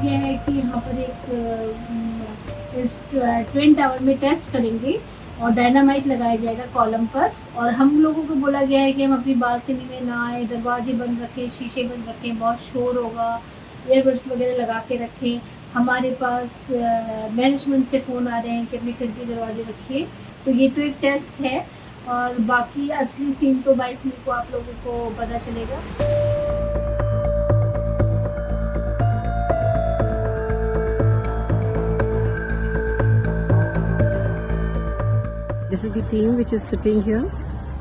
गया है कि यहाँ पर एक इस ट्विन टावर में टेस्ट करेंगे और डायनामाइट लगाया जाएगा कॉलम पर। और हम लोगों को बोला गया है कि हम अपनी बालकनी में ना आए, दरवाजे बंद रखें, शीशे बंद रखें, बहुत शोर होगा, ईयरबड्स वगैरह लगा के रखें। हमारे पास मैनेजमेंट से फ़ोन आ रहे हैं कि अपनी खिड़की दरवाजे रखिए। तो ये तो एक टेस्ट है और बाकी असली सीन तो 22 मई को आप लोगों को पता चलेगा। This is the team which is sitting here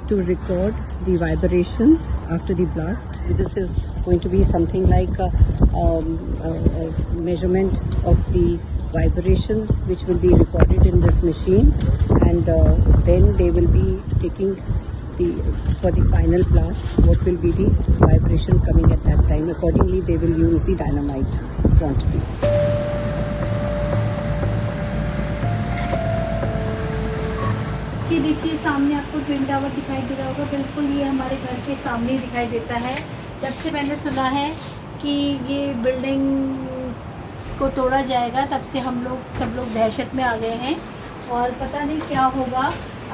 to record the vibrations after the blast. This is going to be something like a measurement of the vibrations which will be recorded in this machine, and then they will be taking for the final blast what will be the vibration coming at that time. Accordingly, they will use the dynamite quantity. ये देखिए सामने आपको twin tower दिखाई दे रहा होगा, बिल्कुल ये हमारे घर के सामने दिखाई देता है। जब से मैंने सुना है कि ये बिल्डिंग को तोड़ा जाएगा तब से हम लोग सब लोग दहशत में आ गए हैं और पता नहीं क्या होगा।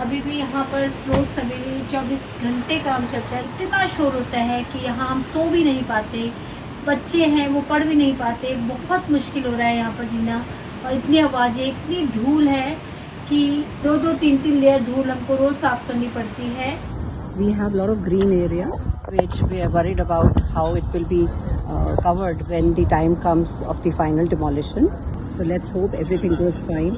अभी भी यहाँ पर स्लो सवेरे 24 घंटे काम चलता है। इतना शोर होता है कि यहाँ हम सो भी नहीं पाते, बच्चे हैं वो पढ़ भी नहीं पाते, बहुत मुश्किल हो रहा है यहाँ पर जीना। और इतनी आवाज़ें, इतनी धूल है कि 2-2, 3-3 लेयर धूल हमको रोज़ साफ़ करनी पड़ती है। We have a lot of green area which we are worried about how it will be covered when the time comes of the final demolition. So let's hope everything goes fine.